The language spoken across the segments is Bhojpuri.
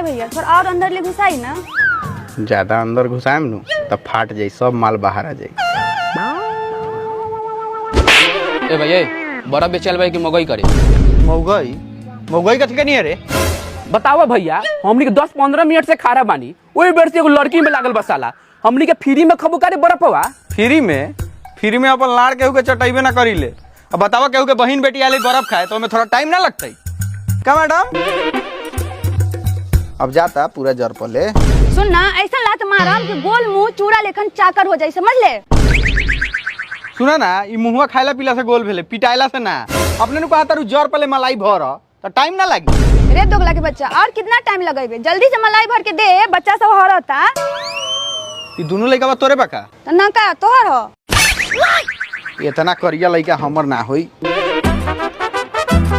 भैया थोड़ा और अंदर ले घुसाई ना। ज्यादा अंदर घुसाएम नु तब फाट जाई, सब माल बाहर आ जाई। ए भैया बड़ा बेचल भाई कि मगई करे। मौगई मौगई कथी के नहीं है रे? बतावा भैया, हमनी के 10-15 मिनट से खारा बानी, ओई बेर से एगो लड़की में लागल बसाला। हमनी के फ्री में खबो करे बर्फवा। फ्री में अपन लाड़ केहू के चटाइबे ना करी ले। अब बतावा केहू के बहन बेटी आले बर्फ खाए तो हमें थोड़ा टाइम ना लगता क्या मैडम? अब जाता पूरा जर पले। सुन ना, ऐसा लात मारम कि गोल मुंह चूड़ा लेखन चाकर हो जाई, समझ ले। सुना ना, ई मुहवा खाइला पीला से गोल भेले, पिटाइला से ना। अपने नु कहा तारू जर पले मलाई भर तो टाइम ना लगी। रे दोगला के बच्चा, और कितना टाइम लगेबे? जल्दी से मलाई भर के दे, बच्चा सब हरता। ई दोनों लइका बा तोरे बाका? त ना का तोहर हो? इतना करिया लइका हमर ना होई।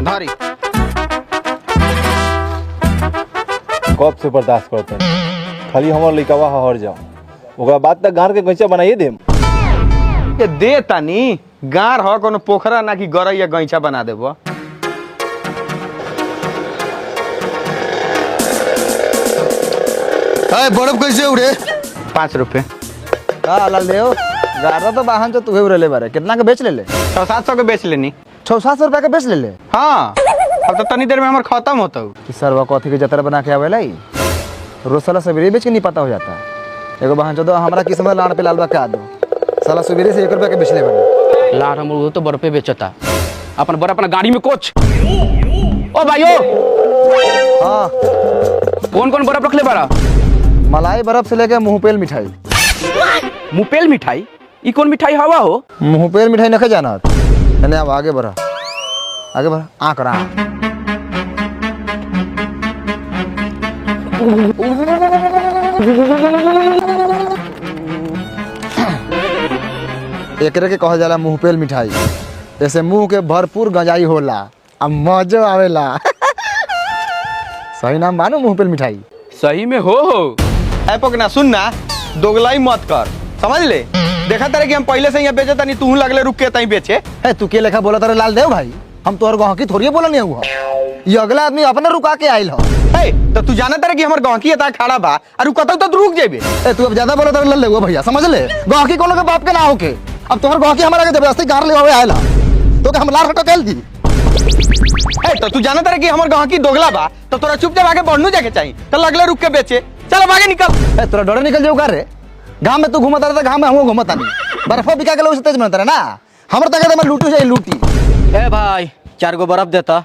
धरी कब से बर्दाश्त करते हैं, खाली हमार लइकावा हर जाओ, ओकरा बाद तक गार के गैचा बनाइए देम। ये दे तानी गार हो कोनो पोखरा ना कि गरई या गैचा बना देबो। बर्फ कैसे उड़े? 5 रुपए। हाँ लाल देव, गारा तो वाहन जो तुहे उड़े ले बारे, कितना के बेच ले ले? 600-700 के बेच लेनी। 600-700 रुपया के बेच ले ले? हाँ, अब तो तनी देर में हमार खत्म होता हूँ। सरवा कॉफी के जतरा बना के आवेला ही रोज साला सवेरे बेच के नहीं पता हो जाता। एगो वाहन जो हमारा किस्मत लाड़ पे लाल बा का दो, साला सवेरे से 1 रुपया के बेच ले बने। लार हम तो बर्फे बेचता, अपन बड़ा अपना गाड़ी में कोच। ओ भाइयों, हाँ कौन कौन बर्फ रख ले बारा? मलाई बर्फ से लेके मुंहपेल मिठाई। मुपेल मिठाई? ई कौन मिठाई हवा हो? मुंहपेल मिठाई नखे जाना। अब आगे बढ़ा, आगे बढ़ा, आँख रहा। एकरे के कहल जाला मुंहपेल मिठाई। ऐसे मुंह के भरपूर गंजाई होला, अब मजो आवेला। सही नाम मानो मुंहपेल मिठाई। सही में हो। ऐ पकना, सुन ना, दोगलाई मत कर, समझ ले। देखा तारे कि हम पहले से यहाँ बेचे तनी, तू लगले रुक के तहीं बेचे। है तू के लेखा बोला तारे लाल देव भाई, हम तोहर गाँव की थोड़ी बोला नहीं हुआ। ये अगला आदमी अपने रुका के आयल हो। तो तू जाना तारे कि हमर गाँव की एता खड़ा बा और रुकता तो रुक जेबे। तू अब ज्यादा बोला तारे लाल देव भैया, समझ ले। गाँव की कोनो के बाप के ना होके, अब तोहर गाँव की हमारा के जबरदस्ती गार ले आयल तो के हम लार हटो कैल दी। तो तू जाना तारे कि हमर गाँव की दोगला बा, तो तोरा चुपचाप आगे बढ़नू जाके चाहिए, तो लगले रुक के बेचे। चल अब आगे निकल। तोरा डरे निकल जाओ रे। गाँव में तू घूमता रहता, गाँव में हम घूमता नहीं। बर्फा बिका के लोग तेज बनता रहे ना, हमर तक लूटू चाहिए लूटी। ए भाई 4 गो बर्फ देता।